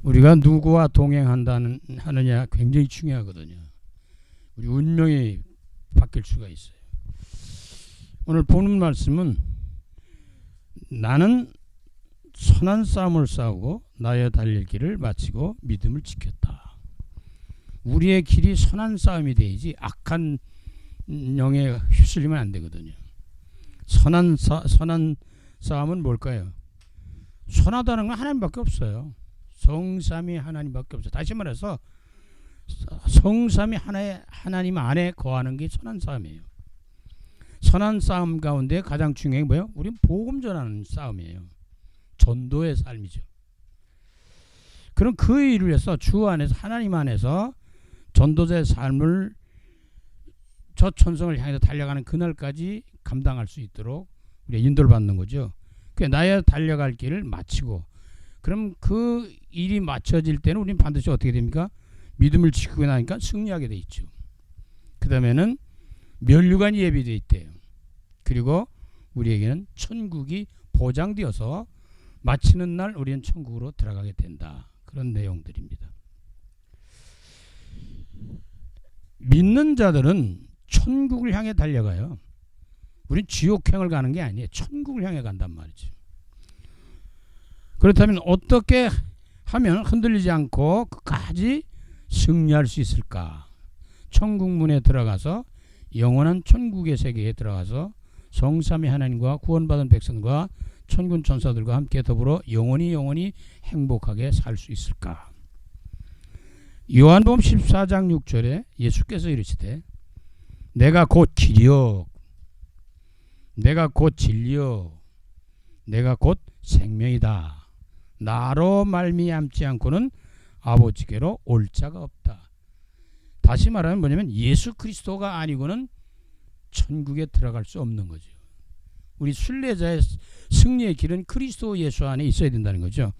우리가 누구와 하느냐 굉장히 중요하거든요. 우리 운명이 바뀔 수가 있어요. 오늘 보는 말씀은 나는 선한 싸움을 싸우고 나의 달릴 길을 마치고 믿음을 지켰다. 우리의 길이 선한 싸움이 되야지 악한 영에 휩쓸리면 안 되거든요. 선한 싸움은 뭘까요? 선하다는 건 하나님밖에 없어요. 성삼위 하나님밖에 없어요. 다시 말해서 성삼위 하나님 안에 거하는 게 선한 싸움이에요. 선한 싸움 가운데 가장 중요한 게 뭐예요? 우리는 복음 전하는 싸움이에요. 전도의 삶이죠. 그럼 그 일을 위해서 주 안에서 하나님 안에서 전도자의 삶을 저 천성을 향해서 달려가는 그날까지 감당할 수 있도록 우리가 인도를 받는 거죠. 나의 달려갈 길을 마치고, 그럼 그 일이 마쳐질 때는 우리는 반드시 어떻게 됩니까? 믿음을 지키고 나니까 승리하게 돼 있죠. 그 다음에는 면류관이 예비되어 있대요. 그리고 우리에게는 천국이 보장되어서 마치는 날 우리는 천국으로 들어가게 된다. 그런 내용들입니다. 믿는 자들은 천국을 향해 달려가요. 우린 지옥행을 가는 게 아니에요. 천국을 향해 간단 말이죠. 그렇다면 어떻게 하면 흔들리지 않고 끝까지 승리할 수 있을까? 천국 문에 들어가서 영원한 천국의 세계에 들어가서 성삼위 하나님과 구원받은 백성과 천군 천사들과 함께 더불어 영원히 행복하게 살 수 있을까? 요한복음 14장 6절에 예수께서 이르시되 내가 곧 길이요 내가 곧 진리요 내가 곧 생명이다. 나로 말미암지 않고는 아버지께로 올 자가 없다. 다시 말하면 뭐냐면 예수 그리스도가 아니고는 천국에 들어갈 수 없는 거죠. 우리 순례자의 승리의 길은 그리스도 예수 안에 있어야 된다는 거죠.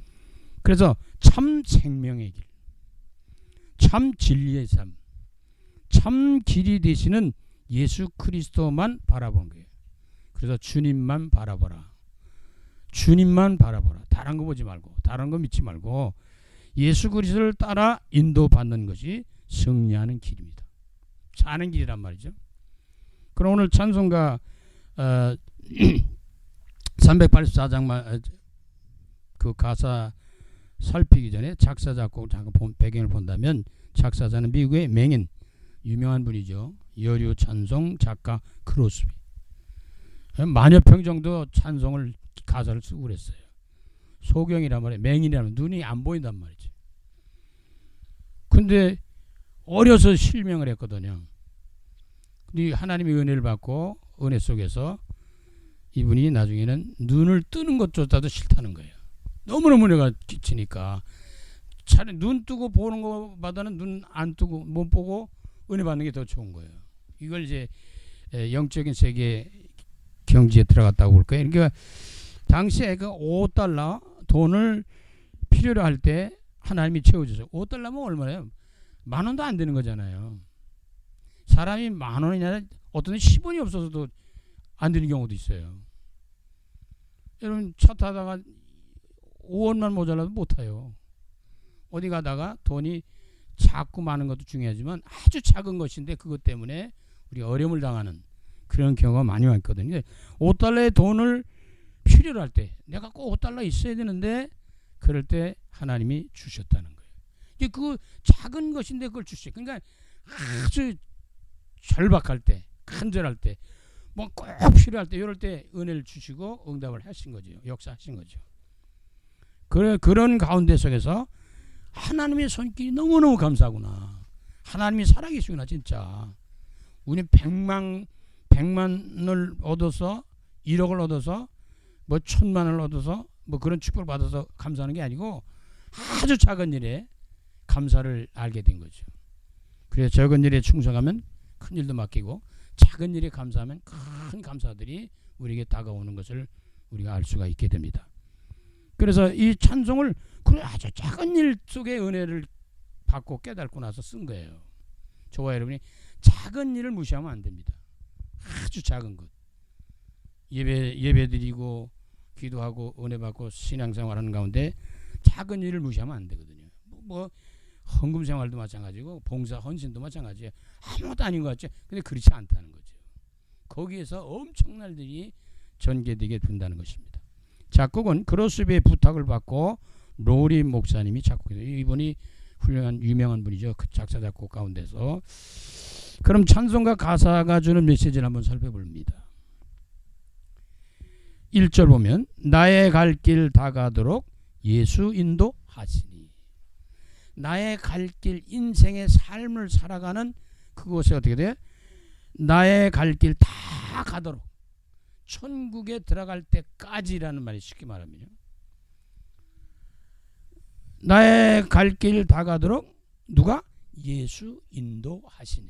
그래서 참 생명의 길, 참 진리의 삶, 참 길이 되시는 예수 그리스도만 바라보는 거예요. 그래서 주님만 바라보라. 주님만 바라보라. 다른 거 보지 말고, 다른 거 믿지 말고 예수 그리스도를 따라 인도받는 것이 승리하는 길입니다. 사는 길이란 말이죠. 그럼 오늘 찬송가 384장 그 가사 살피기 전에 작사 작곡을 잠깐 배경을 본다면, 작사자는 미국의 맹인 유명한 분이죠. 여류 찬송 작가 크로스비. 만여 평 정도 찬송을 가사를 쓰고 그랬어요. 소경이란 말이에요. 맹인이라면 눈이 안 보인단 말이죠. 근데 어려서 실명을 했거든요. 근데 하나님의 은혜를 받고 은혜 속에서 이분이 나중에는 눈을 뜨는 것조차도 싫다는 거예요. 너무너무 은혜가 끼치니까 차라리 눈 뜨고 보는 것보다는 눈 안 뜨고 못 보고 은혜 받는 게 더 좋은 거예요. 이걸 이제 영적인 세계 경지에 들어갔다고 볼 거예요. 그러니까 당시에 그 $5 돈을 필요로 할 때 하나님이 채워주세요. $5면 얼마예요? 10,000원도 안 되는 거잖아요. 사람이 10,000원이냐, 어떤 10원이 없어서도 안 되는 경우도 있어요. 여러분 차 타다가 5원만 모자라도 못 타요. 어디 가다가 돈이 작고 많은 것도 중요하지만 아주 작은 것인데 그것 때문에 우리 어려움을 당하는 그런 경우가 많이 있거든요. $5의 돈을 필요로 할 때 내가 꼭 $5 있어야 되는데 그럴 때 하나님이 주셨다는 거예요. 이게 그 작은 것인데 그걸 주셨어요. 그러니까 아주 절박할 때, 간절할 때, 뭐 꼭 필요할 때, 이럴 때 은혜를 주시고 응답을 하신 거죠. 역사하신 거죠. 그런 가운데 속에서 하나님의 손길이 너무너무 감사하구나. 하나님이 살아계시구나 진짜. 우리 100만을 얻어서 1억을 얻어서 뭐 1,000만을 얻어서 뭐 그런 축복을 받아서 감사하는 게 아니고 아주 작은 일에 감사를 알게 된 거죠. 그래서 적은 일에 충성하면 큰 일도 맡기고 작은 일에 감사하면 큰 감사들이 우리에게 다가오는 것을 우리가 알 수가 있게 됩니다. 그래서 이 찬송을 그 아주 작은 일 속에 은혜를 받고 깨닫고 나서 쓴 거예요. 저와 여러분이 작은 일을 무시하면 안 됩니다. 아주 작은 것. 예배 드리고 기도하고 은혜 받고 신앙생활하는 가운데 작은 일을 무시하면 안 되거든요. 뭐 헌금 생활도 마찬가지고 봉사 헌신도 마찬가지예요. 아무것도 아닌 것 같죠. 근데 그렇지 않다는 거죠. 거기에서 엄청난 일이 전개되게 된다는 것입니다. 작곡은 크로스비의 부탁을 받고 로리 목사님이 작곡해요. 이분이 훌륭한 유명한 분이죠. 그 작사 작곡 가운데서. 그럼 찬송가 가사가 주는 메시지를 한번 살펴봅니다. 1절 보면 나의 갈 길 다가도록 예수 인도하시니. 나의 갈 길, 인생의 삶을 살아가는 그곳에 어떻게 돼? 나의 갈 길 다 가도록, 천국에 들어갈 때까지라는 말이 쉽게 말하면요. 나의 갈 길 다 가도록 누가? 예수 인도하시네.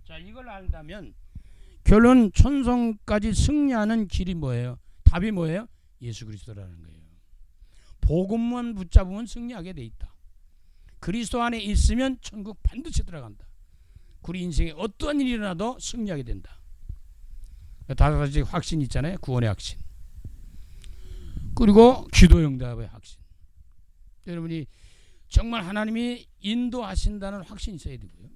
자, 이걸 알다면 결론 천성까지 승리하는 길이 뭐예요? 답이 뭐예요? 예수 그리스도라는 거예요. 복음만 붙잡으면 승리하게 돼 있다. 그리스도 안에 있으면 천국 반드시 들어간다. 우리 인생에 어떠한 일이 일어나도 승리하게 된다. 다섯 가지 확신 있잖아요. 구원의 확신. 그리고 기도 응답의 확신. 여러분이 정말 하나님이 인도하신다는 확신이 있어야 되고요.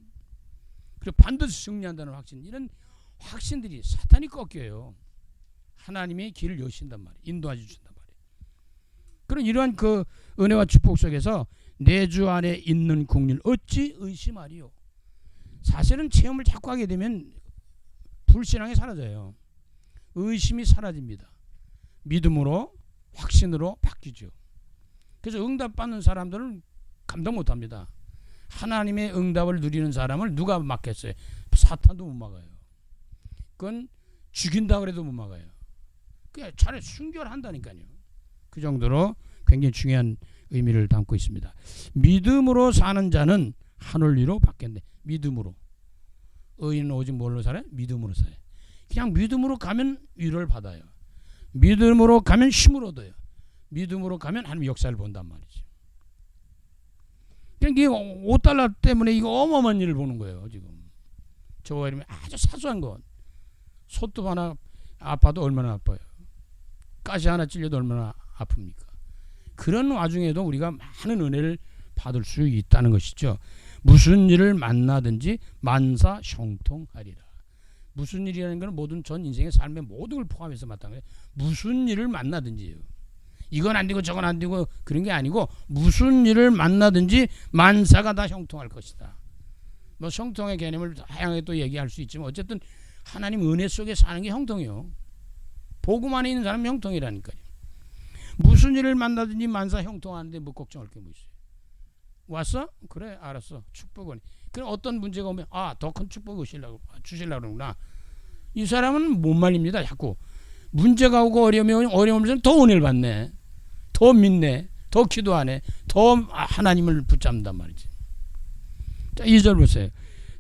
그리고 반드시 승리한다는 확신. 이런 확신들이 사탄이 꺾여요. 하나님이 길을 여신단 말이에요. 인도해 주신단 말이에요. 그런 이러한 그 은혜와 축복 속에서 내 주 안에 있는 국리를 어찌 의심하리요. 사실은 체험을 자꾸 하게 되면 불신앙이 사라져요. 의심이 사라집니다. 믿음으로 확신으로 바뀌죠. 그래서 응답받는 사람들은 감당 못합니다. 하나님의 응답을 누리는 사람을 누가 막겠어요? 사탄도 못 막아요. 그건 죽인다 그래도 못 막아요. 그냥 차라리 순결한다니까요. 그 정도로 굉장히 중요한 의미를 담고 있습니다. 믿음으로 사는 자는 하늘 위로 받겠네. 믿음으로. 의인은 오직 뭘로 살아요? 믿음으로 살아요. 그냥 믿음으로 가면 위로를 받아요. 믿음으로 가면 힘을 얻어요. 믿음으로 가면 하나님 역사를 본단 말이죠. 그러니까 이게 5달러 때문에 이거 어마어마한 일을 보는 거예요. 지금 저거 이러면 아주 사소한 것. 손톱 하나 아파도 얼마나 아파요. 가시 하나 찔려도 얼마나 아픕니까. 그런 와중에도 우리가 많은 은혜를 받을 수 있다는 것이죠. 무슨 일을 만나든지 만사 형통하리라. 무슨 일이라는 것은 모든 전 인생의 삶의 모든 걸 포함해서 마땅해요. 무슨 일을 만나든지요. 이건 안 되고 저건 안 되고 그런 게 아니고 무슨 일을 만나든지 만사가 다 형통할 것이다. 뭐 형통의 개념을 다양하게 또 얘기할 수 있지만 어쨌든 하나님 은혜 속에 사는 게 형통이요. 복음 안에 있는 사람은 형통이라니까요. 무슨 일을 만나든지 만사 형통하는데 뭐 걱정할 게 뭐 있어요. 왔어? 그래 알았어. 축복은. 그럼 어떤 문제가 오면 더 큰 축복 주시려고 그러구나. 이 사람은 못 말립니다. 자꾸 문제가 오고 어려우면 더 은혜를 받네. 더 믿네. 더 기도하네. 더 하나님을 붙잡는단 말이지. 자, 2절 보세요.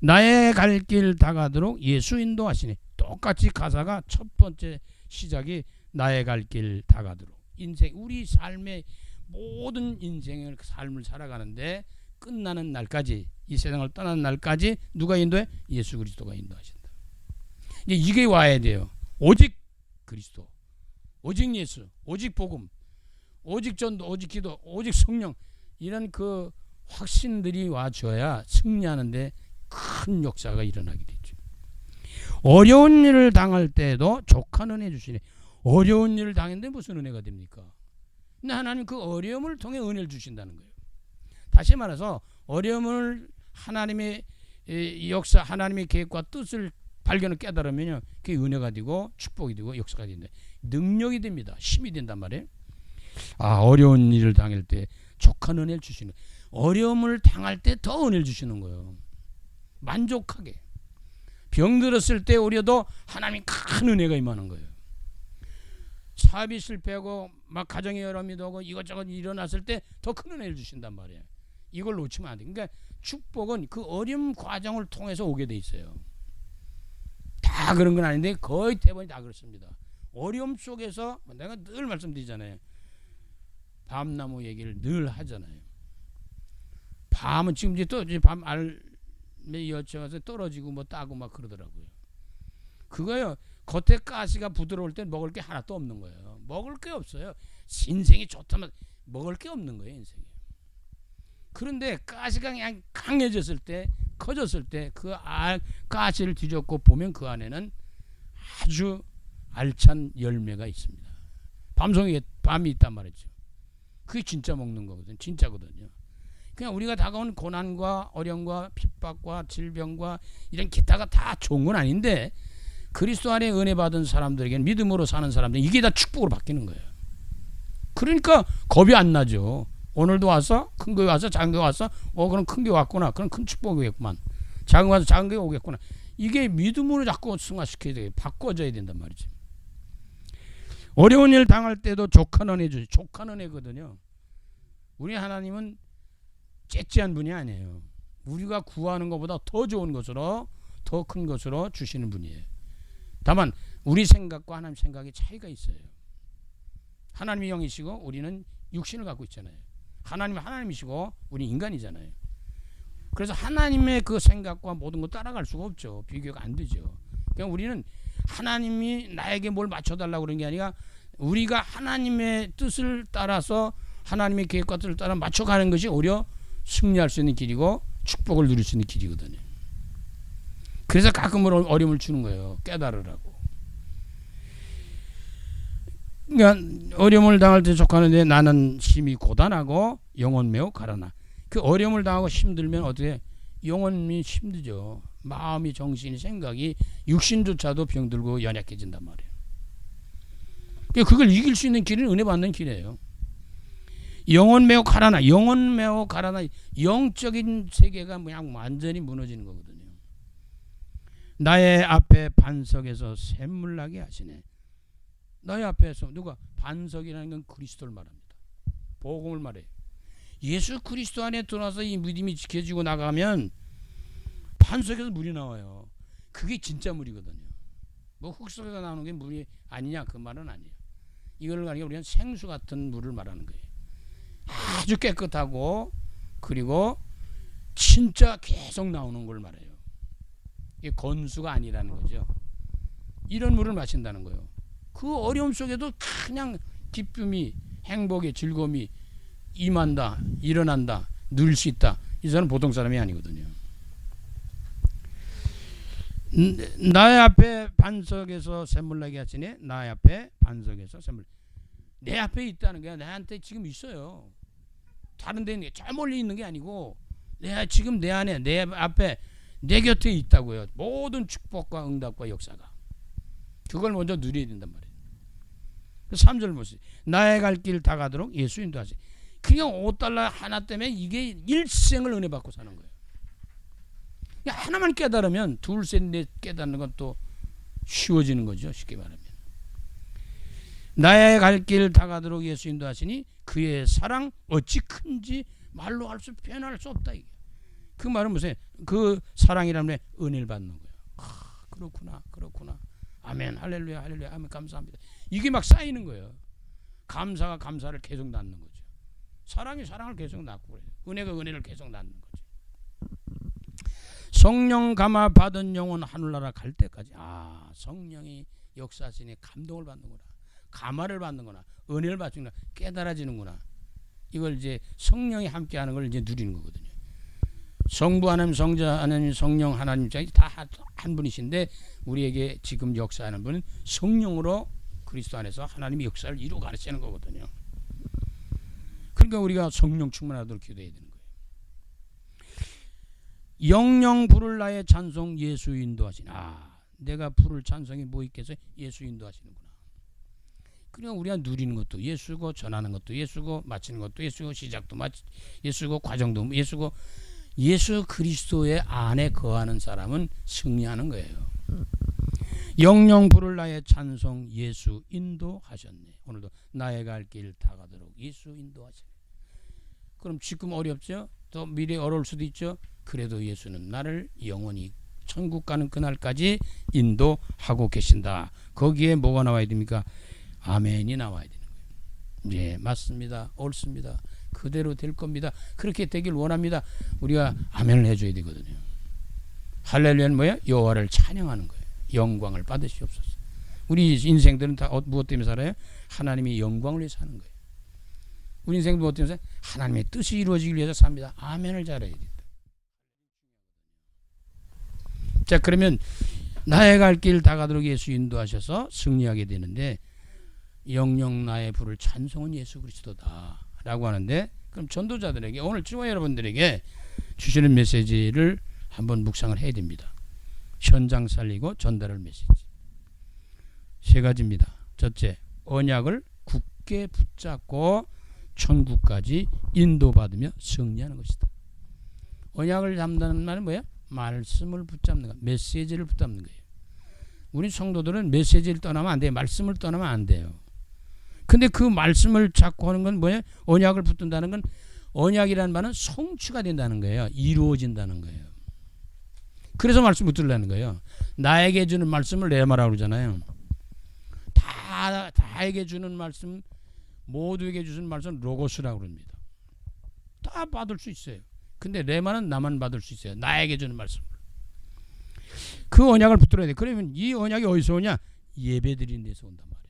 나의 갈 길 다가도록 예수 인도하시니. 똑같이 가사가 첫 번째 시작이 나의 갈 길 다가도록. 인생 우리 삶의 모든 인생을 삶을 살아가는데 끝나는 날까지 이 세상을 떠나는 날까지 누가 인도해? 예수 그리스도가 인도하신다. 이게 와야 돼요. 오직 그리스도, 오직 예수, 오직 복음, 오직 전도, 오직 기도, 오직 성령 이런 그 확신들이 와줘야 승리하는데 큰 역사가 일어나게 되죠. 어려운 일을 당할 때도 족한 은혜 주시네. 어려운 일을 당했는데 무슨 은혜가 됩니까? 근데 하나님 그 어려움을 통해 은혜를 주신다는 거예요. 다시 말해서 어려움을 하나님의 역사, 하나님의 계획과 뜻을 발견을 깨달으면요, 그게 은혜가 되고 축복이 되고 역사가 된다. 능력이 됩니다. 힘이 된단 말이에요. 어려운 일을 당할 때 족한 은혜를 주시는 거예요. 어려움을 당할 때 더 은혜를 주시는 거예요. 만족하게. 병들었을 때 오려도 하나님이 큰 은혜가 임하는 거예요. 사업이 실패하고 막 가정의 어려움이 오고 이것저것 일어났을 때 더 큰 은혜를 주신단 말이에요. 이걸 놓치면 안 돼. 그러니까 축복은 그 어려움 과정을 통해서 오게 돼 있어요. 다 그런 건 아닌데 거의 대부분이 다 그렇습니다. 어려움 속에서 내가 늘 말씀드리잖아요. 밤나무 얘기를 늘 하잖아요. 밤은 지금 이제 또 밤 알매 여쳐서 떨어지고 뭐 따고 막 그러더라고요. 그거요. 겉에 가시가 부드러울 때 먹을 게 하나도 없는 거예요. 먹을 게 없어요. 인생이 좋다면 먹을 게 없는 거예요. 인생이. 그런데 가시가 그냥 강해졌을 때, 커졌을 때 그 가시를 뒤집고 보면 그 안에는 아주 알찬 열매가 있습니다. 밤이 있단 말이죠. 그게 진짜 먹는 거거든요. 진짜거든요. 그냥 우리가 다가온 고난과 어려움과 핍박과 질병과 이런 기타가 다 좋은 건 아닌데, 그리스도 안에 은혜 받은 사람들에게는, 믿음으로 사는 사람들, 이게 다 축복으로 바뀌는 거예요. 그러니까 겁이 안 나죠. 오늘도 와서 큰 거 와서 작은 거 와서 그럼 큰 게 왔구나. 그럼 큰 축복이겠구만. 작은 거 와서 작은 게 오겠구나. 이게 믿음으로 자꾸 승화시켜야 돼요. 바꿔줘야 된단 말이죠. 어려운 일 당할 때도 족한 은혜 주지. 족한 은혜거든요. 우리 하나님은 째째한 분이 아니에요. 우리가 구하는 것보다 더 좋은 것으로, 더 큰 것으로 주시는 분이에요. 다만 우리 생각과 하나님 생각이 차이가 있어요. 하나님이 영이시고 우리는 육신을 갖고 있잖아요. 하나님이 하나님이시고 우리 인간이잖아요. 그래서 하나님의 그 생각과 모든 거 따라갈 수가 없죠. 비교가 안 되죠. 그냥 우리는 하나님이 나에게 뭘 맞춰달라고 그런 게 아니라, 우리가 하나님의 뜻을 따라서, 하나님의 계획과 뜻을 따라 맞춰가는 것이 오히려 승리할 수 있는 길이고 축복을 누릴 수 있는 길이거든요. 그래서 가끔 어려움을 주는 거예요. 깨달으라고. 그러니까 어려움을 당할 때 족하는데 나는 심히 고단하고 영혼 매우 가라나. 그 어려움을 당하고 힘들면 어떻게? 영혼이 힘들죠. 마음이, 정신이, 생각이, 육신조차도 병들고 연약해진단 말이에요. 그걸 이길 수 있는 길은 은혜 받는 길이에요. 영혼 매우 가라나. 영혼 매우 가라나. 영적인 세계가 그냥 완전히 무너지는 거거든요. 나의 앞에 반석에서 샘물 나게 하시네. 나의 앞에서, 누가? 반석이라는 건 그리스도를 말합니다. 복음을 말해요. 예수 그리스도 안에 들어와서 이 믿음이 지켜지고 나가면 반석에서 물이 나와요. 그게 진짜 물이거든요. 뭐 흙속에서 나오는 게 물이 아니냐, 그 말은 아니에요. 이걸 가지고 우리는 생수 같은 물을 말하는 거예요. 아주 깨끗하고, 그리고 진짜 계속 나오는 걸 말해요. 이게 건수가 아니라는 거죠. 이런 물을 마신다는 거예요. 그 어려움 속에도 그냥 기쁨이, 행복의 즐거움이 임한다, 일어난다, 누릴 수 있다. 이 사람은 보통 사람이 아니거든요. 나의 앞에 반석에서 샘물 나게 하시네. 나의 앞에 반석에서 샘물. 내 앞에 있다는 게 나한테 지금 있어요. 다른 데 있는 게, 저 멀리 있는 게 아니고 지금 내 안에, 내 앞에, 내 곁에 있다고요. 모든 축복과 응답과 역사가. 그걸 먼저 누려야 된단 말이에요. 3절 보세요. 나의 갈 길 다 가도록 예수 인도하시. 그냥 $5 하나 때문에 이게 일생을 은혜 받고 사는 거예요. 하나만 깨달으면 둘, 셋, 넷 깨닫는 건 또 쉬워지는 거죠. 쉽게 말하면. 나의 갈 길 다 가도록 예수 인도하시니 그의 사랑 어찌 큰지 말로 할 수, 표현할 수 없다. 이게. 그 말은 무슨, 그 사랑이라면 은혜를 받는 거예요. 그렇구나, 그렇구나. 아멘, 할렐루야, 할렐루야, 아멘, 감사합니다. 이게 막 쌓이는 거예요. 감사가 감사를 계속 낳는 거죠. 사랑이 사랑을 계속 낳고 그래요. 은혜가 은혜를 계속 낳는 거죠. 성령 감화 받은 영혼 하늘나라 갈 때까지, 성령이 역사하시니 감동을 받는구나, 감화를 받는구나, 은혜를 받는구나, 깨달아지는구나. 이걸 이제 성령이 함께하는 걸 이제 누리는 거거든요. 성부 하나님, 성자 하나님, 성령 하나님 다 한 분이신데, 우리에게 지금 역사하는 분은 성령으로 그리스도 안에서 하나님의 역사를 이루어 가시는 거거든요. 그러니까 우리가 성령 충만하도록 기도해야 되는 거예요. 영영 부를 나의 찬송 예수 인도하시나. 내가 부를 찬송이 뭐 있겠어요? 예수 인도하시는구나. 그러니까 우리가 누리는 것도 예수고, 전하는 것도 예수고, 마치는 것도 예수고, 시작도 예수고, 과정도 예수고, 예수 그리스도의 안에 거하는 사람은 승리하는 거예요. 영영 부를 나의 찬송 예수 인도하셨네. 오늘도 나의 갈 길 다 가도록 예수 인도하시네. 그럼 지금 어렵죠? 또 미래에 어려울 수도 있죠? 그래도 예수는 나를 영원히 천국 가는 그날까지 인도하고 계신다. 거기에 뭐가 나와야 됩니까? 아멘이 나와야 되는 거예요. 예, 맞습니다. 옳습니다. 그대로 될 겁니다. 그렇게 되길 원합니다. 우리가 아멘을 해줘야 되거든요. 할렐루야는 뭐야? 여호와를 찬양하는 거예요. 영광을 받으시옵소서. 우리 인생들은 다 무엇 때문에 살아요? 하나님이 영광을 위해 사는 거예요. 우리 인생도 어때요? 하나님의 뜻이 이루어지기 위해서 삽니다. 아멘을 잘해야 된다. 자, 그러면 나의 갈 길 다가도록 예수 인도하셔서 승리하게 되는데, 영영 나의 부를 찬송은 예수 그리스도다 라고 하는데, 그럼 전도자들에게, 오늘 주와 여러분들에게 주시는 메시지를 한번 묵상을 해야 됩니다. 현장 살리고 전달할 메시지 세 가지입니다. 첫째, 언약을 굳게 붙잡고 천국까지 인도받으며 승리하는 것이다. 언약을 잡는 말은 뭐예요? 말씀을 붙잡는 거, 메시지를 붙잡는 거예요. 우리 성도들은 메시지를 떠나면 안 돼요. 말씀을 떠나면 안 돼요. 근데 그 말씀을 잡고 하는 건 뭐예요? 언약을 붙든다는 건, 언약이라는 말은 성취가 된다는 거예요. 이루어진다는 거예요. 그래서 말씀 붙들라는 거예요. 나에게 주는 말씀을 레마라고 그러잖아요. 다에게 주는 말씀, 모두에게 주신 말씀 로고스라고 그럽니다. 다 받을 수 있어요. 근데 레마는 나만 받을 수 있어요. 나에게 주는 말씀. 그 언약을 붙들어야 돼. 그러면 이 언약이 어디서 오냐? 예배 드리는 데서 온단 말이에요.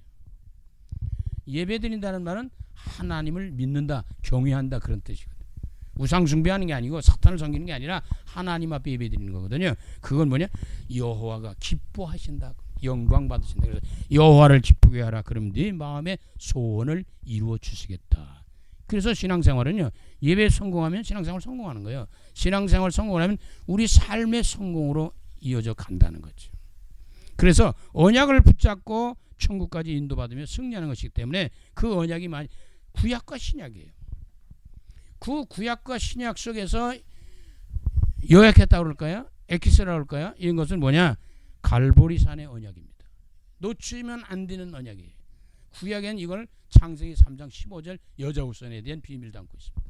예배 드린다는 말은 하나님을 믿는다, 경외한다, 그런 뜻이거든요. 우상 숭배하는 게 아니고 사탄을 섬기는 게 아니라 하나님 앞에 예배 드리는 거거든요. 그건 뭐냐? 여호와가 기뻐하신다, 영광 받으신다. 그래서 여호와를 기쁘게 하라. 그럼 네 마음의 소원을 이루어 주시겠다. 그래서 신앙생활은요, 예배 성공하면 신앙생활 성공하는 거예요. 신앙생활 성공하면 우리 삶의 성공으로 이어져 간다는 거죠. 그래서 언약을 붙잡고 천국까지 인도받으며 승리하는 것이기 때문에 그 언약이 구약과 신약이에요. 그 구약과 신약 속에서 요약했다고 그럴까요? 엑기스라고 그럴까요? 이런 것은 뭐냐? 갈보리산의 언약입니다. 놓치면 안 되는 언약이에요. 구약에는 이걸 창세기 3장 15절 여자 후손에 대한 비밀을 담고 있습니다.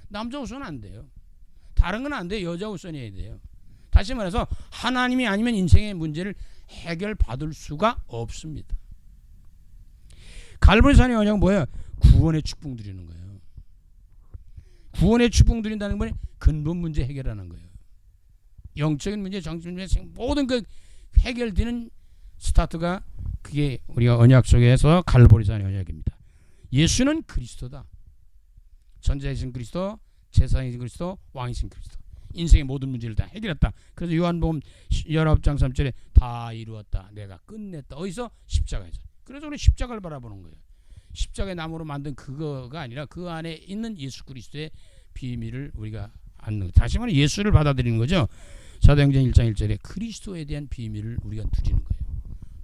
남자 후손은 안 돼요. 다른 건 안 돼요. 여자 후손이어야 돼요. 다시 말해서 하나님이 아니면 인생의 문제를 해결받을 수가 없습니다. 갈보리산의 언약은 뭐예요? 구원의 축복 드리는 거예요. 구원의 축복 드린다는 건 근본 문제 해결하는 거예요. 영적인 문제, 정적인 문제, 모든 그 해결되는 스타트가 그게 우리가 언약 속에서 갈보리산의 언약입니다. 예수는 그리스도다. 전자이신 그리스도, 제사이신 그리스도, 왕이신 그리스도. 인생의 모든 문제를 다 해결했다. 그래서 요한복음 19장 3절에 다 이루었다. 내가 끝냈다. 어디서? 십자가에서. 그래서 우리 십자가를 바라보는 거예요. 십자가의 나무로 만든 그거가 아니라 그 안에 있는 예수 그리스도의 비밀을 우리가 안는 거예요. 다시 말해 예수를 받아들이는 거죠. 사도행전 1장 1절에 그리스도에 대한 비밀을 우리가 누리는 거예요.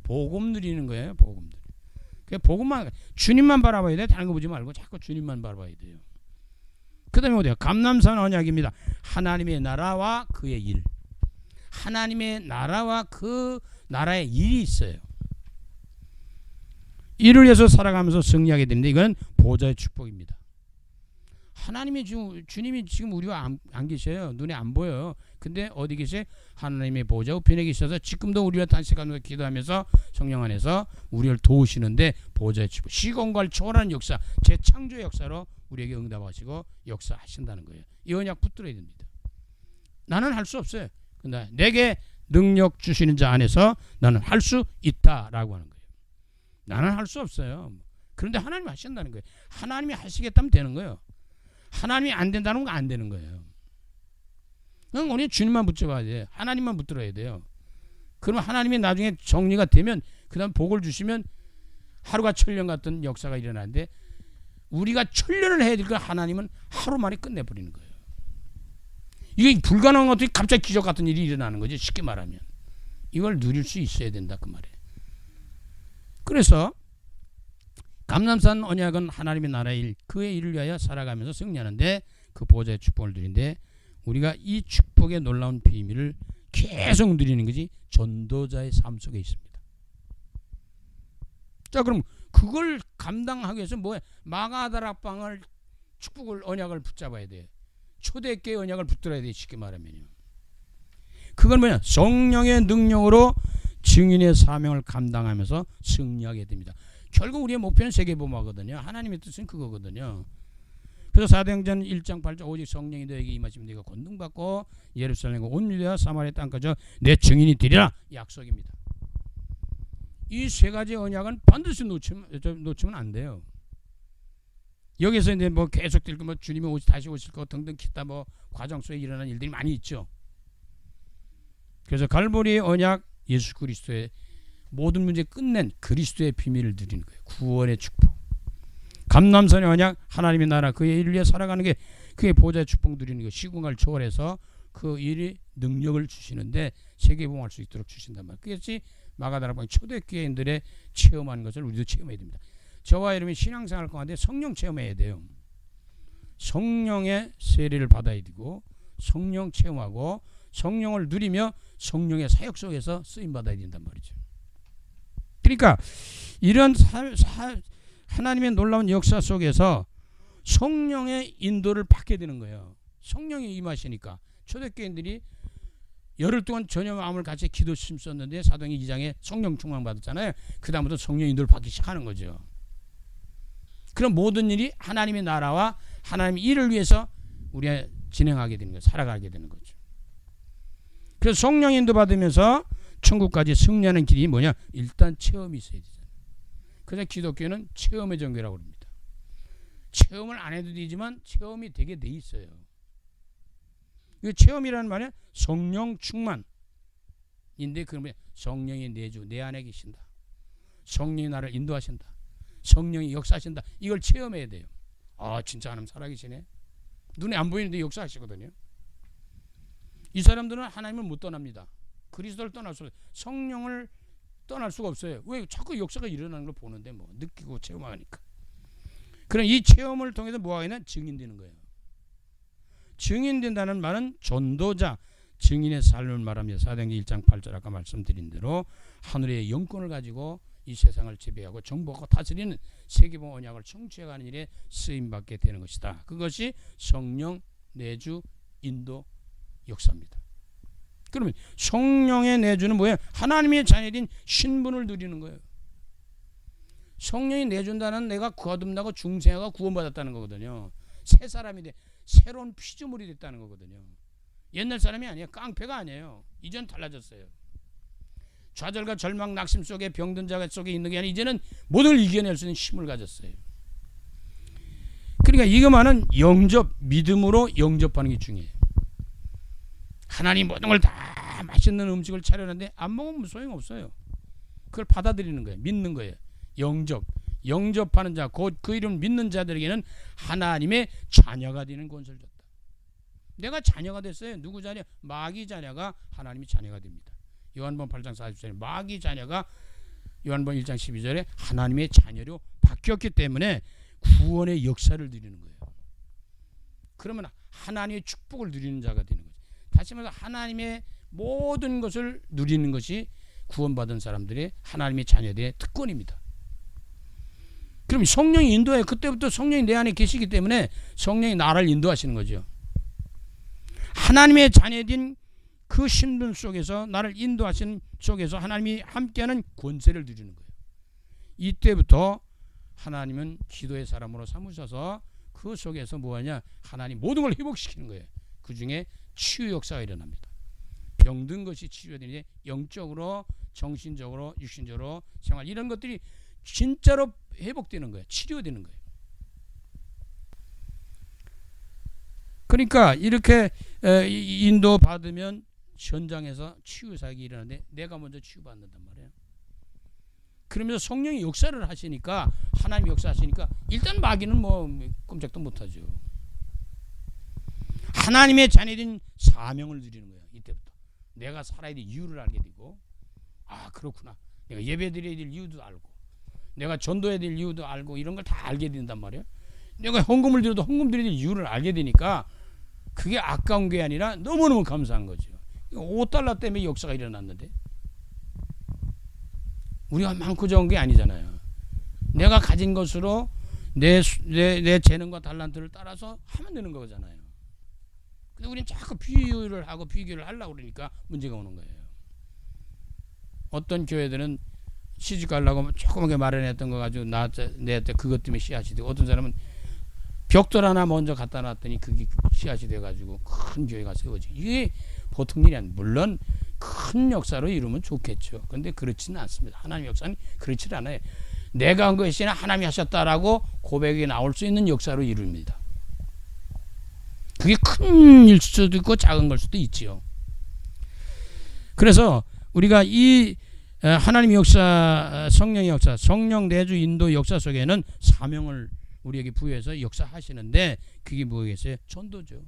복음 누리는 거예요. 복음 누리. 그 복음만, 주님만 바라봐야 돼. 다른 거 보지 말고 자꾸 주님만 바라봐야 돼요. 그 다음에 어디야? 감람산 언약입니다. 하나님의 나라와 그의 일. 하나님의 나라와 그 나라의 일이 있어요. 이를 위해서 살아가면서 승리하게 되는데 이건 보좌의 축복입니다. 하나님이 지금, 주님이 지금 우리와 안 계셔요. 눈에 안 보여요. 근데 어디 계세요? 하나님의 보좌 우편에 계셔서 지금도 우리와 단식하면서 기도하면서 성령 안에서 우리를 도우시는데 보좌의 축복, 시공간을 초월하는 역사, 재창조의 역사로 우리에게 응답하시고 역사하신다는 거예요. 이 언약 붙들어야 됩니다. 나는 할 수 없어요. 근데 내게 능력 주시는 자 안에서 나는 할 수 있다라고 하는 거예요. 나는 할 수 없어요. 그런데 하나님이 하신다는 거예요. 하나님이 하시겠다면 되는 거예요. 하나님이 안 된다는 건 안 되는 거예요. 그럼 우리 주님만 붙잡아야 돼요. 하나님만 붙들어야 돼요. 그러면 하나님이 나중에 정리가 되면 그 다음 복을 주시면 하루가 천년 같은 역사가 일어나는데 우리가 천년을 해야 될 걸 하나님은 하루 만에 끝내버리는 거예요. 이게 불가능한 것들이 갑자기 기적 같은 일이 일어나는 거지. 쉽게 말하면 이걸 누릴 수 있어야 된다 그 말이에요. 그래서 감람산 언약은 하나님의 나라의 일, 그의 일을 위하여 살아가면서 승리하는데 그 보좌의 축복을 누리는데 우리가 이 축복의 놀라운 비밀을 계속 누리는 것이 전도자의 삶 속에 있습니다. 자, 그럼 그걸 감당하기 위해서 뭐야? 마가다락방을 축복을 언약을 붙잡아야 돼. 초대교회 언약을 붙들어야 돼. 쉽게 말하면요. 그건 뭐냐? 성령의 능력으로 증인의 사명을 감당하면서 승리하게 됩니다. 결국 우리의 목표는 세계복음화거든요. 하나님의 뜻은 그거거든요. 그래서 사도행전 1장 8절 오직 성령이 너에게 임하시면 네가 권능받고 예루살렘과 온 유대와 사마리아 땅까지 내 증인이 되리라 약속입니다. 이 세 가지 언약은 반드시 놓치면 안 돼요. 여기서 이제 뭐 계속 들고 뭐 주님이 다시 오실 거 등등 기타 뭐 과정 속에 일어난 일들이 많이 있죠. 그래서 갈보리의 언약, 예수 그리스도의 모든 문제 끝낸 그리스도의 비밀을 누리는 거예요. 구원의 축복. 감람산의 언약, 하나님의 나라 그의 일을 위해 살아가는 게 그의 보좌의 축복 누리는 거. 시공간을 초월해서 그 일이 능력을 주시는데 세계봉할 수 있도록 주신단 말이에요. 그것이 마가다락방 초대교회인들의 체험하는 것을 우리도 체험해야 됩니다. 저와 여러분이 신앙생활 가운데 성령 체험해야 돼요. 성령의 세례를 받아야 되고 성령 체험하고 성령을 누리며 성령의 사역 속에서 쓰임 받아야 된단 말이죠. 그러니까 이런 하나님의 놀라운 역사 속에서 성령의 인도를 받게 되는 거예요. 성령이 임하시니까 초대교인들이 열흘 동안 전혀 마음을 같이 기도 심었는데 사도행전 2장에 성령 충만 받았잖아요. 그 다음부터 성령 인도를 받기 시작하는 거죠. 그런 모든 일이 하나님의 나라와 하나님의 일을 위해서 우리가 진행하게 되는 거예요. 살아가게 되는 거죠. 그래서 성령 인도 받으면서 천국까지 승리하는 길이 뭐냐? 일단 체험이 있어야 되잖아요. 그래서 기독교는 체험의 종교라고 합니다. 체험을 안 해도 되지만 체험이 되게 돼 있어요. 이 체험이라는 말은 성령 충만인데 그러면 성령이 내주 내 안에 계신다. 성령이 나를 인도하신다. 성령이 역사하신다. 이걸 체험해야 돼요. 아 진짜 하나님 살아계시네. 눈에 안 보이는데 역사하시거든요. 이 사람들은 하나님을 못 떠납니다. 그리스도를 떠날 수 없어요. 성령을 떠날 수가 없어요. 왜? 자꾸 역사가 일어나는 걸 보는데 뭐 느끼고 체험하니까. 그럼 이 체험을 통해서 뭐가 있나? 증인되는 거예요. 증인된다는 말은 전도자, 증인의 삶을 말합니다. 사도행전 1장 8절 아까 말씀드린 대로 하늘의 영권을 가지고 이 세상을 지배하고 정복하고 다스리는 세계봉 언약을 청취해가는 일에 쓰임받게 되는 것이다. 그것이 성령 내주 인도 역사입니다. 그러면 성령의 내주는 뭐예요? 하나님의 자녀인 신분을 누리는 거예요. 성령이 내준다는 내가 거듭나고 중생하고 구원받았다는 거거든요. 새 사람이 돼 새로운 피조물이 됐다는 거거든요. 옛날 사람이 아니에요. 깡패가 아니에요. 이전 달라졌어요. 좌절과 절망 낙심 속에 병든 자 속에 있는 게 아니라 이제는 모든 걸 이겨낼 수 있는 힘을 가졌어요. 그러니까 이것만은 영접, 믿음으로 영접하는 게 중요해요. 하나님 모든 걸 다 맛있는 음식을 차려놨는데 안 먹으면 소용없어요. 그걸 받아들이는 거예요. 믿는 거예요. 영접하는 자, 곧 그 이름 믿는 자들에게는 하나님의 자녀가 되는 권세를 줬다. 내가 자녀가 됐어요. 누구 자녀? 마귀 자녀가 하나님의 자녀가 됩니다. 요한복음 8장 40절에 마귀 자녀가 요한복음 1장 12절에 하나님의 자녀로 바뀌었기 때문에 구원의 역사를 누리는 거예요. 그러면 하나님의 축복을 누리는 자가 되는 거죠. 다시 말해서 하나님의 모든 것을 누리는 것이 구원받은 사람들의 하나님의 자녀들의 특권입니다. 그럼 성령이 인도해. 그때부터 성령이 내 안에 계시기 때문에 성령이 나를 인도하시는 거죠. 하나님의 자녀된 그 신분 속에서 나를 인도하시는 속에서 하나님이 함께하는 권세를 누리는 거예요. 이때부터 하나님은 기도의 사람으로 삼으셔서 그 속에서 뭐하냐? 하나님 모든 걸 회복시키는 거예요. 그 중에 치유 역사가 일어납니다. 병든 것이 치유되는데 영적으로, 정신적으로, 육신적으로 생활 이런 것들이 진짜로 회복되는 거예요. 치료되는 거예요. 그러니까 이렇게 인도 받으면 현장에서 치유 사역이 일어나는데 내가 먼저 치유받는단 말이에요. 그러면서 성령이 역사를 하시니까 하나님이 역사하시니까 일단 마귀는 뭐 꼼짝도 못하죠. 하나님의 자녀된 사명을 누리는 거예요. 이때부터 내가 살아야 될 이유를 알게 되고 아 그렇구나. 내가 예배드려야 될 이유도 알고 내가 전도해야 될 이유도 알고 이런 걸 다 알게 된단 말이에요. 내가 헌금을 드려도 헌금 드려야 될 이유를 알게 되니까 그게 아까운 게 아니라 너무너무 감사한 거죠. 5달러 때문에 역사가 일어났는데 우리가 많고 적은 게 아니잖아요. 내가 가진 것으로 내 재능과 달란트를 따라서 하면 되는 거잖아요. 근데 우리는 자꾸 비교를 하려고 그러니까 문제가 오는 거예요. 어떤 교회들은 시집 가려고 조그맣게 마련했던 거 가지고 내한테 그것 때문에 씨앗이 되고 어떤 사람은 벽돌 하나 먼저 갖다 놨더니 그게 씨앗이 돼가지고 큰 교회가 세워지고 이게 보통 일이 아니에요. 물론 큰 역사로 이루면 좋겠죠. 그런데 그렇지는 않습니다. 하나님의 역사는 그렇지 않아요. 내가 한 것이 아니라 하나님이 하셨다라고 고백이 나올 수 있는 역사로 이룹니다. 그게 큰 일 수도 있고 작은 걸 수도 있지요. 그래서 우리가 이 하나님의 역사, 성령의 역사, 성령 내주 인도 역사 속에는 사명을 우리에게 부여해서 역사하시는데 그게 뭐겠어요? 전도죠.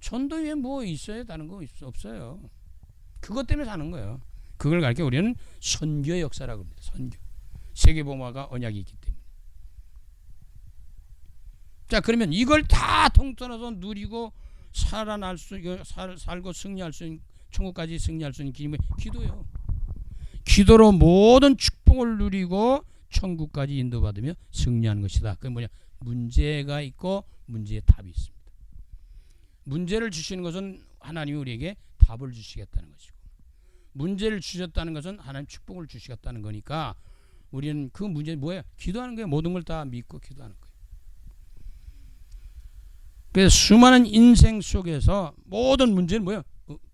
전도 위에 뭐 있어요? 다른 거 없어요. 그것 때문에 사는 거예요. 그걸 가르쳐 우리는 선교 역사라고 합니다. 선교. 세계복음화가 언약이 있기 때문에. 자, 그러면 이걸 다 통틀어서 누리고 살아날 수, 살고 승리할 수 있는, 천국까지 승리할 수 있는 길이 기도예요. 기도로 모든 축복을 누리고 천국까지 인도받으며 승리하는 것이다. 그게 뭐냐? 문제가 있고 문제의 답이 있습니다. 문제를 주시는 것은 하나님이 우리에게 답을 주시겠다는 것이고, 문제를 주셨다는 것은 하나님 축복을 주시겠다는 거니까 우리는 그 문제 뭐예요? 기도하는 거예요. 모든 걸 다 믿고 기도하는 거예요. 그래서 수많은 인생 속에서 모든 문제는 뭐예요?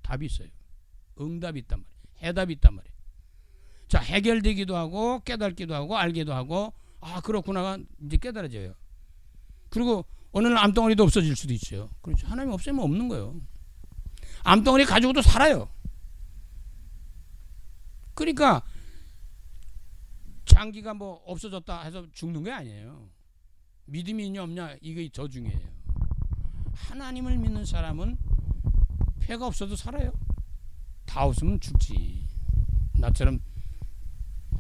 답이 있어요. 응답이 있단 말이에요. 해답이 있단 말이에요. 자, 해결되기도 하고 깨닫기도 하고 알기도 하고, 아 그렇구나가 이제 깨달아져요. 그리고 어느 날 암덩어리도 없어질 수도 있어요. 그렇죠. 하나님 없애면 없는 거예요. 암덩어리 가지고도 살아요. 그러니까 장기가 뭐 없어졌다 해서 죽는 게 아니에요. 믿음이 있냐 없냐 이게 더 중요해요. 하나님을 믿는 사람은 폐가 없어도 살아요. 다 없으면 죽지. 나처럼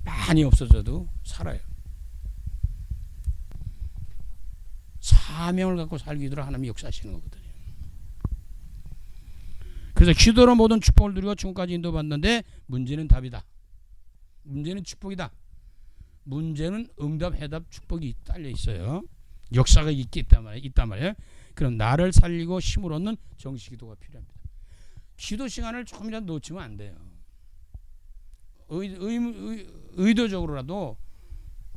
많이 없어져도 살아요. 사명을 갖고 살기로 하나님이 역사하시는 거거든요. 그래서 기도로 모든 축복을 누리고 천국까지 인도받는데 문제는 답이다. 문제는 축복이다. 문제는 응답, 해답, 축복이 딸려 있어요. 역사가 있단 말이에요. 그럼 나를 살리고 힘을 얻는 정식 기도가 필요합니다. 기도 시간을 조금이라도 놓치면 안 돼요. 의도적으로라도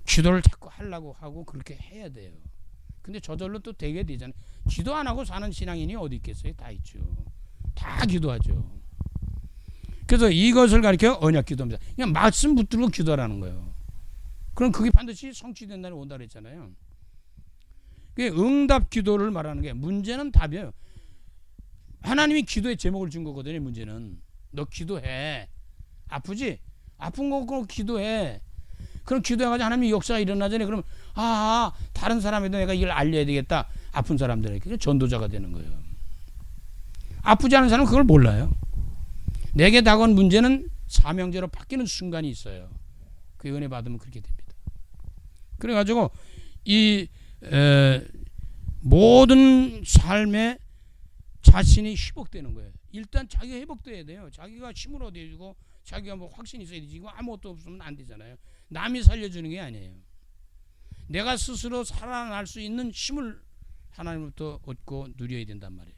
기도를 자꾸 하려고 하고 그렇게 해야 돼요. 근데 저절로 또 되게 되잖아요. 기도 안 하고 사는 신앙인이 어디 있겠어요? 다 있죠. 다 기도하죠. 그래서 이것을 가리켜 언약 기도입니다. 그냥 말씀 붙들고 기도하라는 거예요. 그럼 그게 반드시 성취된 날이 온다 그랬잖아요. 그게 응답 기도를 말하는 게, 문제는 답이에요. 하나님이 기도의 제목을 준 거거든요. 문제는 너 기도해. 아프지? 아픈 거 기도해. 그럼 기도해가지고 하나님이 역사가 일어나잖아요. 그러면 다른 사람에도 내가 이걸 알려야 되겠다. 아픈 사람들에게 전도자가 되는 거예요. 아프지 않은 사람은 그걸 몰라요. 내게 다가온 문제는 사명제로 바뀌는 순간이 있어요. 그 은혜 받으면 그렇게 됩니다. 그래가지고 이 모든 삶에 자신이 회복되는 거예요. 일단 자기가 회복돼야 돼요. 자기가 힘을 얻어주고 자기가 뭐 확신이 있어야 되지. 이거 아무것도 없으면 안 되잖아요. 남이 살려주는 게 아니에요. 내가 스스로 살아날 수 있는 힘을 하나님으로부터 얻고 누려야 된단 말이에요.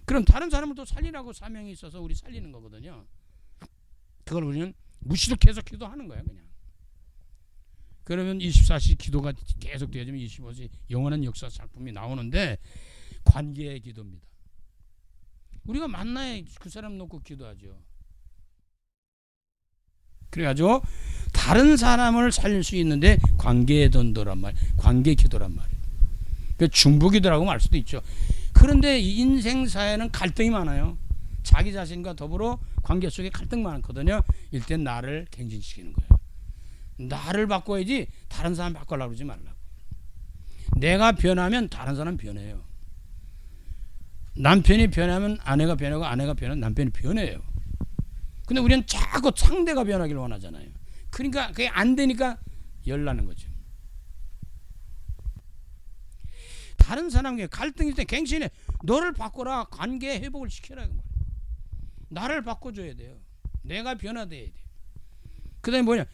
그럼 다른 사람을 또 살리라고 사명이 있어서 우리 살리는 거거든요. 그걸 우리는 무시도 계속 기도하는 거예요. 그냥. 그러면 24시 기도가 계속 되어지면 25시 영원한 역사 작품이 나오는데, 관계의 기도입니다. 우리가 만나야 그 사람 놓고 기도하죠. 그래가지고 다른 사람을 살릴 수 있는데 관계의 전도란 말, 관계 기도란 말이에요. 그 중보기도라고 말 수도 있죠. 그런데 인생사에는 갈등이 많아요. 자기 자신과 더불어 관계 속에 갈등 많거든요. 일단 나를 갱신시키는 거예요. 나를 바꿔야지 다른 사람 바꾸려고 그러지 말라고. 내가 변하면 다른 사람 변해요. 남편이 변하면 아내가 변하고, 아내가 변하면 남편이 변해요. 근데 우리는 자꾸 상대가 변하기를 원하잖아요. 그러니까 그게 안 되니까 열나는 거죠. 다른 사람에게 갈등일 때 갱신해. 너를 바꿔라. 관계 회복을 시켜라. 나를 바꿔줘야 돼요. 내가 변화돼야 돼요. 그 다음에 뭐냐,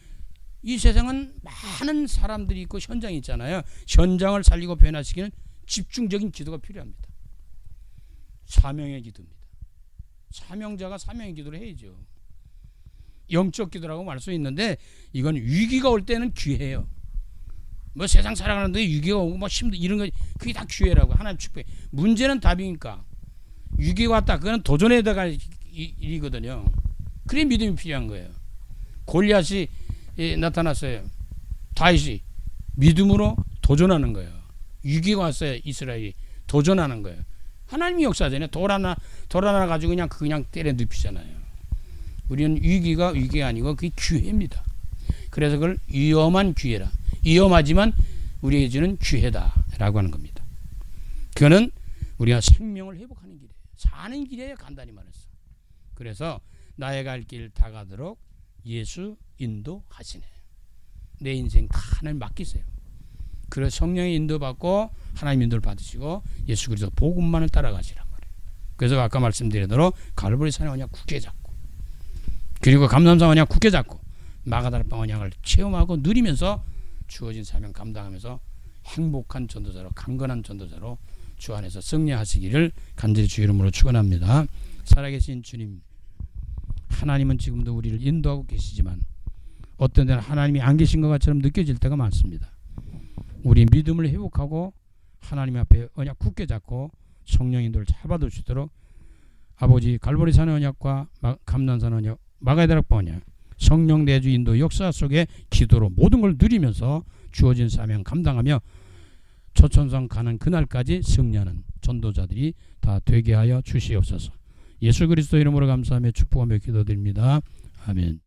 이 세상은 많은 사람들이 있고 현장이 있잖아요. 현장을 살리고 변화시키는 집중적인 기도가 필요합니다. 사명의 기도입니다. 사명자가 사명의 기도를 해야죠. 영적 기도라고 말 수 있는데, 이건 위기가 올 때는 기회예요. 뭐 세상 살아가는데 위기가 오고 뭐 힘들 이런 거, 그게 다 기회라고. 하나님 축복해. 문제는 답이니까. 위기가 왔다, 그건 도전에다가 일이거든요. 그래 믿음이 필요한 거예요. 골리앗이 나타났어요. 다윗이 믿음으로 도전하는 거예요. 위기가 왔어요. 이스라엘이 도전하는 거예요. 하나님이 역사잖아요. 돌 하나 가지고 그냥 때려 눕히잖아요. 우리는 위기가 아니고 그게 기회입니다. 그래서 그걸 위험한 기회라. 위험하지만 우리에게 주는 기회다라고 하는 겁니다. 그거는 우리가 생명을 회복하는 길이에요. 사는 길이에요. 간단히 말해서. 그래서 나의 갈 길 다 가도록 예수 인도하시네. 내 인생 다 하나님 맡기세요. 그래서 성령의 인도받고 하나님 인도를 받으시고 예수 그리스도 복음만을 따라가시란 말이에요. 그래서 아까 말씀드린 대로 갈보리 산의 언약 굳게 잡고, 그리고 감람산 언약 굳게 잡고, 마가다락방 언약을 체험하고 누리면서 주어진 사명 감당하면서 행복한 전도자로, 강건한 전도자로 주 안에서 승리하시기를 간절히 주 이름으로 축원합니다. 살아계신 주님, 하나님은 지금도 우리를 인도하고 계시지만 어떤 때는 하나님이 안 계신 것 같처럼 느껴질 때가 많습니다. 우리 믿음을 회복하고 하나님 앞에 언약 굳게 잡고 성령 인도를 잘 받으시도록 아버지 갈보리산의 언약과 감난산 언약, 마가다락방 언약, 성령 내주 인도 역사 속에 기도로 모든 걸 누리면서 주어진 사명 감당하며 초천성 가는 그날까지 승리하는 전도자들이 다 되게 하여 주시옵소서. 예수 그리스도 이름으로 감사하며 축복하며 기도드립니다. 아멘.